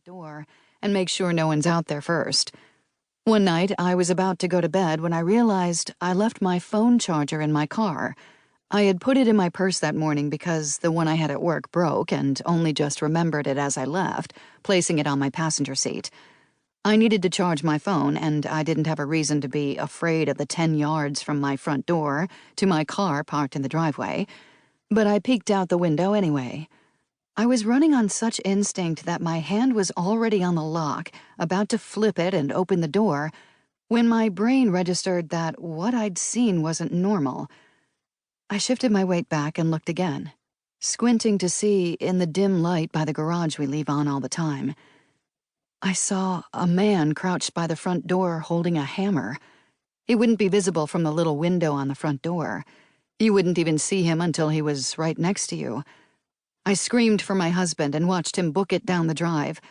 door and make sure no one's out there first. One night, I was about to go to bed when I realized I left my phone charger in my car. I had put it in my purse that morning because the one I had at work broke and only just remembered it as I left, placing it on my passenger seat. I needed to charge my phone, and I didn't have a reason to be afraid of the 10 yards from my front door to my car parked in the driveway, but I peeked out the window anyway. I was running on such instinct that my hand was already on the lock, about to flip it and open the door, when my brain registered that what I'd seen wasn't normal. I shifted my weight back and looked again, squinting to see in the dim light by the garage we leave on all the time. I saw a man crouched by the front door holding a hammer. He wouldn't be visible from the little window on the front door. You wouldn't even see him until he was right next to you. I screamed for my husband and watched him book it down the drive.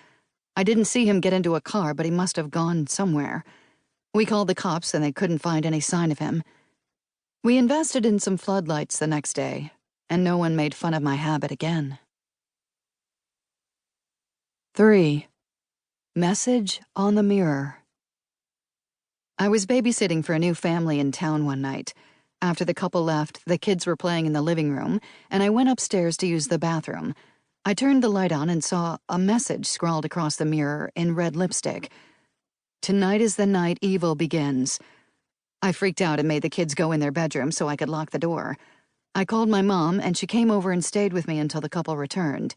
I didn't see him get into a car, but he must have gone somewhere. We called the cops and they couldn't find any sign of him. We invested in some floodlights the next day, and no one made fun of my habit again. 3. Message on the mirror. I was babysitting for a new family in town one night. After the couple left, the kids were playing in the living room, and I went upstairs to use the bathroom. I turned the light on and saw a message scrawled across the mirror in red lipstick. "Tonight is the night evil begins." I freaked out and made the kids go in their bedroom so I could lock the door. I called my mom, and she came over and stayed with me until the couple returned.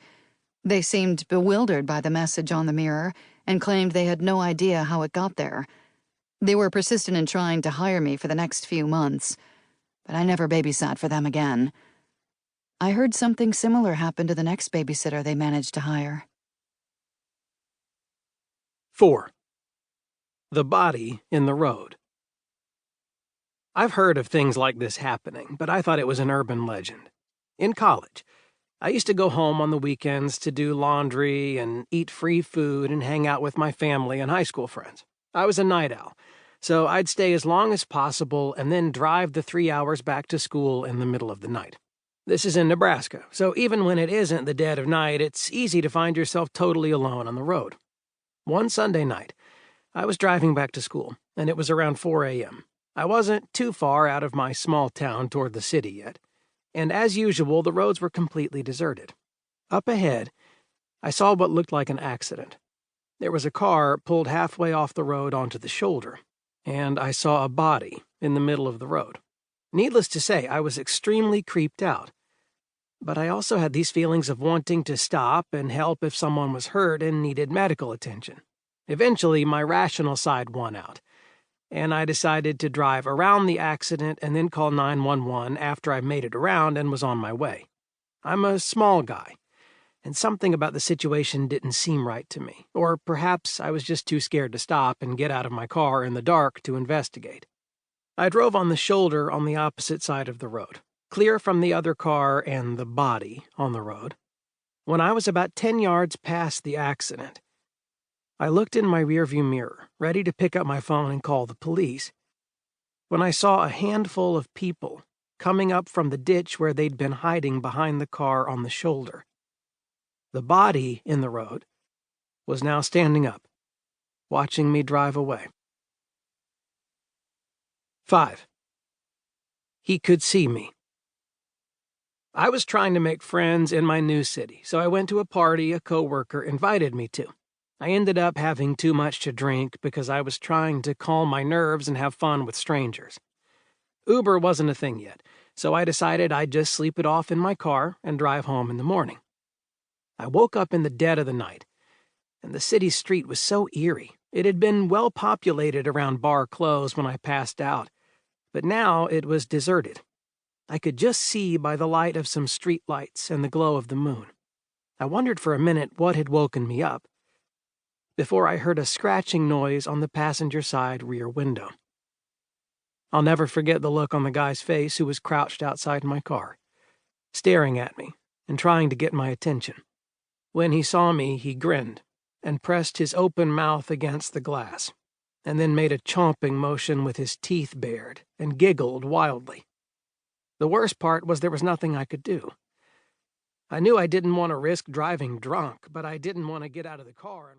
They seemed bewildered by the message on the mirror and claimed they had no idea how it got there. They were persistent in trying to hire me for the next few months, but I never babysat for them again. I heard something similar happen to the next babysitter they managed to hire. 4. The body in the road. I've heard of things like this happening, but I thought it was an urban legend. In college, I used to go home on the weekends to do laundry and eat free food and hang out with my family and high school friends. I was a night owl, so I'd stay as long as possible and then drive the 3 hours back to school in the middle of the night. This is in Nebraska, so even when it isn't the dead of night, it's easy to find yourself totally alone on the road. One Sunday night, I was driving back to school, and it was around 4 a.m. I wasn't too far out of my small town toward the city yet, and as usual, the roads were completely deserted. Up ahead, I saw what looked like an accident. There was a car pulled halfway off the road onto the shoulder, and I saw a body in the middle of the road. Needless to say, I was extremely creeped out. But I also had these feelings of wanting to stop and help if someone was hurt and needed medical attention. Eventually, my rational side won out, and I decided to drive around the accident and then call 911 after I made it around and was on my way. I'm a small guy, and something about the situation didn't seem right to me, or perhaps I was just too scared to stop and get out of my car in the dark to investigate. I drove on the shoulder on the opposite side of the road, clear from the other car and the body on the road. When I was about 10 yards past the accident, I looked in my rearview mirror, ready to pick up my phone and call the police, when I saw a handful of people coming up from the ditch where they'd been hiding behind the car on the shoulder. The body in the road was now standing up, watching me drive away. 5. He could see me. I was trying to make friends in my new city, so I went to a party a coworker invited me to. I ended up having too much to drink because I was trying to calm my nerves and have fun with strangers. Uber wasn't a thing yet, so I decided I'd just sleep it off in my car and drive home in the morning. I woke up in the dead of the night, and the city street was so eerie. It had been well populated around bar close when I passed out, but now it was deserted. I could just see by the light of some street lights and the glow of the moon. I wondered for a minute what had woken me up, before I heard a scratching noise on the passenger side rear window. I'll never forget the look on the guy's face who was crouched outside my car, staring at me and trying to get my attention. When he saw me, he grinned and pressed his open mouth against the glass, and then made a chomping motion with his teeth bared and giggled wildly. The worst part was there was nothing I could do. I knew I didn't want to risk driving drunk, but I didn't want to get out of the car and